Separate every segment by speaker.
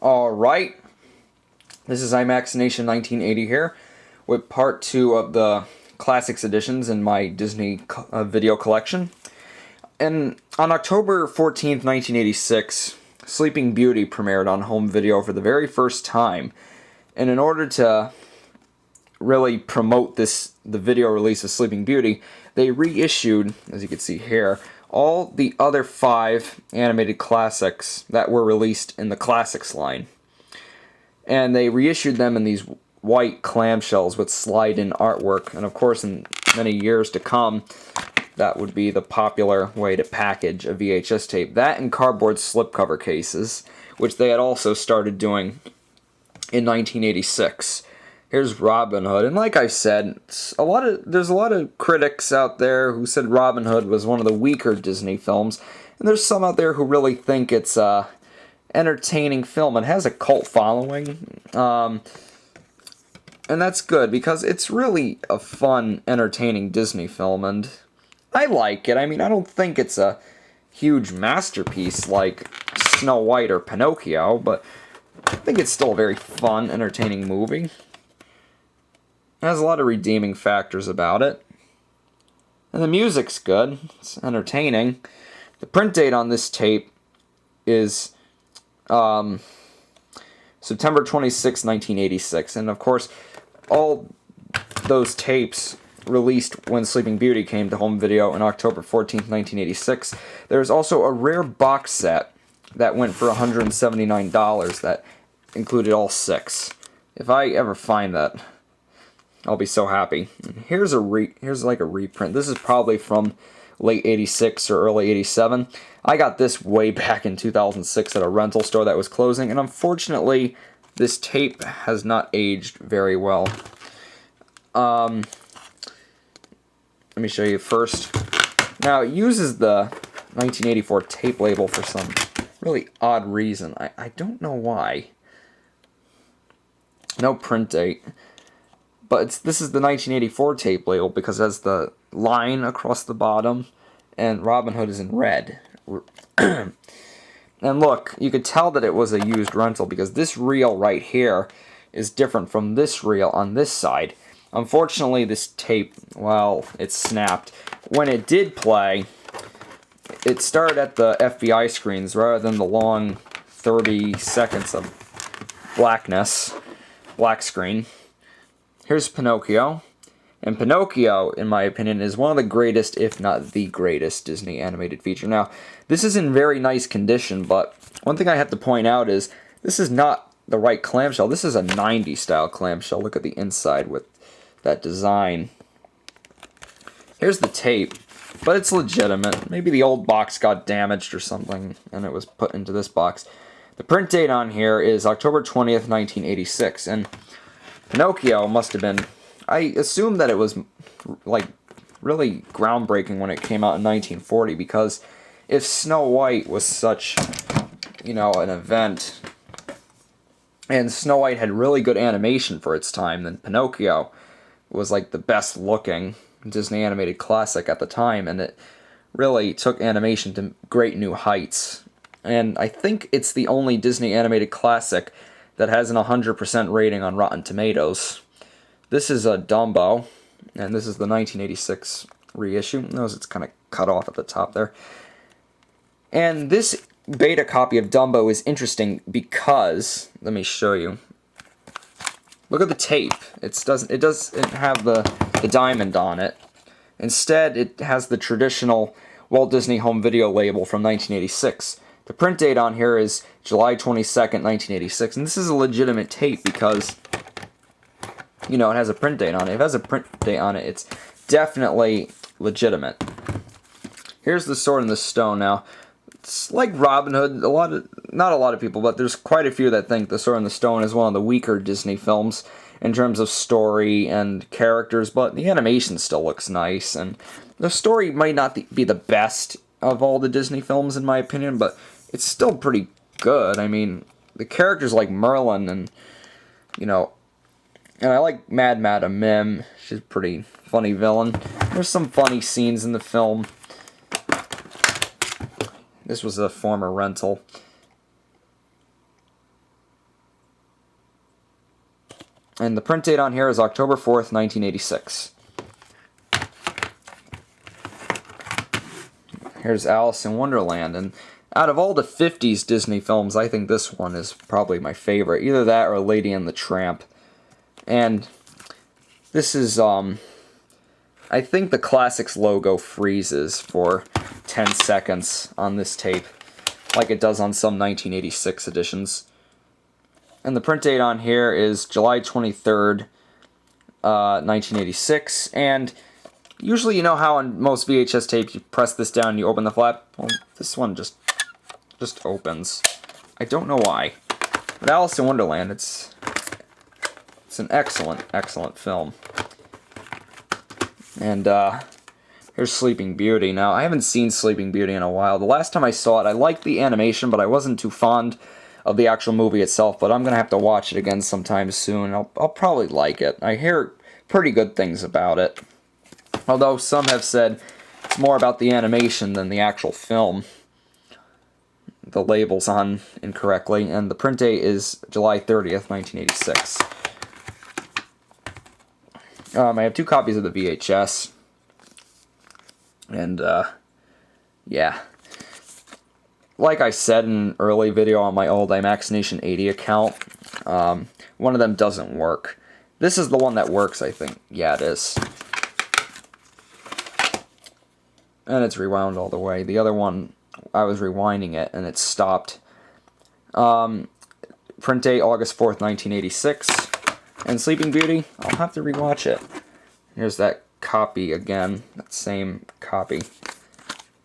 Speaker 1: Alright, this is IMAX Nation 1980 here with part 2 of the Classics editions in my Disney video collection. And on October 14th, 1986, Sleeping Beauty premiered on home video for the very first time. And in order to really promote the video release of Sleeping Beauty, they reissued, as you can see here, all the other 5 animated classics that were released in the Classics line. And they reissued them in these white clamshells with slide-in artwork. And of course, in many years to come, that would be the popular way to package a VHS tape. That and cardboard slipcover cases, which they had also started doing in 1986. Here's Robin Hood, and like I said, there's a lot of critics out there who said Robin Hood was one of the weaker Disney films, and there's some out there who really think it's a entertaining film. It has a cult following, and that's good because it's really a fun, entertaining Disney film, and I like it. I mean, I don't think it's a huge masterpiece like Snow White or Pinocchio, but I think it's still a very fun, entertaining movie. It has a lot of redeeming factors about it. And the music's good. It's entertaining. The print date on this tape is September 26, 1986. And of course, all those tapes released when Sleeping Beauty came to home video on October 14th, 1986. There's also a rare box set that went for $179 that included all 6. If I ever find that, I'll be so happy. Here's like a reprint. This is probably from late 86 or early 87. I got this way back in 2006 at a rental store that was closing, and unfortunately, this tape has not aged very well. Let me show you first. Now, it uses the 1984 tape label for some really odd reason. I don't know why. No print date. But this is the 1984 tape label because it has the line across the bottom, and Robin Hood is in red. And look, you could tell that it was a used rental because this reel right here is different from this reel on this side. Unfortunately, this tape, well, it snapped. When it did play, it started at the FBI screens rather than the long 30 seconds of black screen. Here's Pinocchio, and Pinocchio, in my opinion, is one of the greatest, if not the greatest, Disney animated feature. Now, this is in very nice condition, but one thing I have to point out is this is not the right clamshell. This is a 90s style clamshell. Look at the inside with that design. Here's the tape, but it's legitimate. Maybe the old box got damaged or something, and it was put into this box. The print date on here is October 20th, 1986, and Pinocchio must have been, I assume that it was like really groundbreaking when it came out in 1940, because if Snow White was such, an event, and Snow White had really good animation for its time, then Pinocchio was like the best looking Disney animated classic at the time, and it really took animation to great new heights. And I think it's the only Disney animated classic that has an 100% rating on Rotten Tomatoes. This is a Dumbo, and this is the 1986 reissue. Notice it's kind of cut off at the top there. And this beta copy of Dumbo is interesting because, let me show you. Look at the tape. It doesn't have the diamond on it. Instead, it has the traditional Walt Disney Home Video label from 1986. The print date on here is July 22nd, 1986, and this is a legitimate tape because, it has a print date on it. If it has a print date on it, it's definitely legitimate. Here's The Sword in the Stone. Now, it's like Robin Hood. Not a lot of people, but there's quite a few that think The Sword in the Stone is one of the weaker Disney films in terms of story and characters, but the animation still looks nice, and the story might not be the best of all the Disney films, in my opinion, but it's still pretty good. I mean, the characters like Merlin and, and I like Mad Madam Mim. She's a pretty funny villain. There's some funny scenes in the film. This was a former rental. And the print date on here is October 4th, 1986. Here's Alice in Wonderland, and out of all the 50s Disney films, I think this one is probably my favorite. Either that or Lady and the Tramp. And this is, I think the Classics logo freezes for 10 seconds on this tape, like it does on some 1986 editions. And the print date on here is July 23rd, 1986, and usually you know how on most VHS tapes you press this down and you open the flap? Well, this one just opens. I don't know why. But Alice in Wonderland, it's an excellent, excellent film. And here's Sleeping Beauty. Now, I haven't seen Sleeping Beauty in a while. The last time I saw it, I liked the animation, but I wasn't too fond of the actual movie itself, but I'm going to have to watch it again sometime soon. I'll probably like it. I hear pretty good things about it. Although some have said it's more about the animation than the actual film. The label's on incorrectly, and the print date is July 30th, 1986. I have 2 copies of the VHS. And, yeah. Like I said in an early video on my old IMAX Nation 80 account, one of them doesn't work. This is the one that works, I think. Yeah, it is. And it's rewound all the way. The other one, I was rewinding it, and it stopped. Print date, August 4th, 1986. And Sleeping Beauty, I'll have to rewatch it. Here's that copy again, that same copy.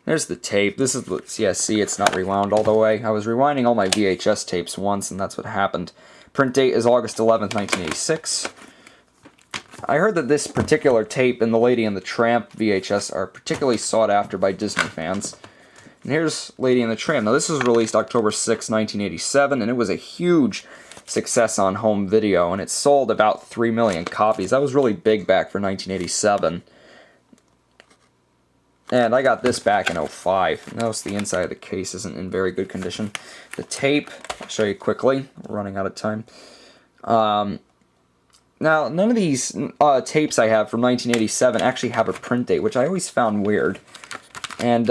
Speaker 1: There's the tape. This is, yeah, see, it's not rewound all the way. I was rewinding all my VHS tapes once, and that's what happened. Print date is August 11th, 1986. I heard that this particular tape and the Lady and the Tramp VHS are particularly sought after by Disney fans. And here's Lady and the Tramp. Now, this was released October 6, 1987, and it was a huge success on home video, and it sold about 3 million copies. That was really big back for 1987. And I got this back in 05. Notice the inside of the case isn't in very good condition. The tape, I'll show you quickly. We're running out of time. Now, none of these tapes I have from 1987 actually have a print date, which I always found weird. And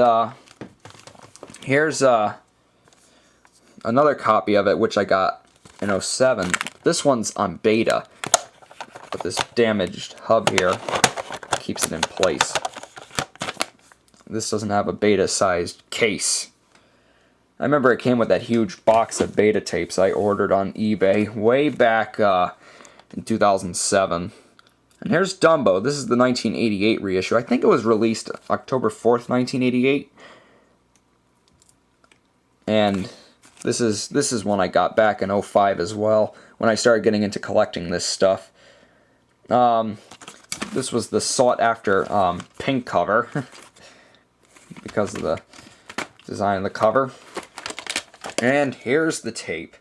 Speaker 1: here's another copy of it, which I got in 07. This one's on beta, but this damaged hub here keeps it in place. This doesn't have a beta-sized case. I remember it came with that huge box of beta tapes I ordered on eBay way back in 2007. And here's Dumbo. This is the 1988 reissue. I think it was released October 4th, 1988. And this is one I got back in 05 as well, when I started getting into collecting this stuff. This was the sought-after pink cover, because of the design of the cover. And here's the tape.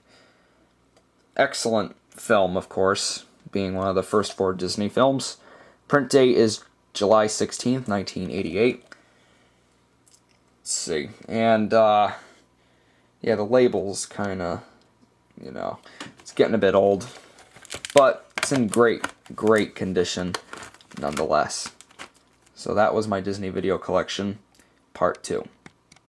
Speaker 1: Excellent film, of course, being one of the first 4 Disney films. Print date is July 16th, 1988. Let's see. And, yeah, the label's kind of, you know, it's getting a bit old. But it's in great, great condition, nonetheless. So that was my Disney video collection, part 2.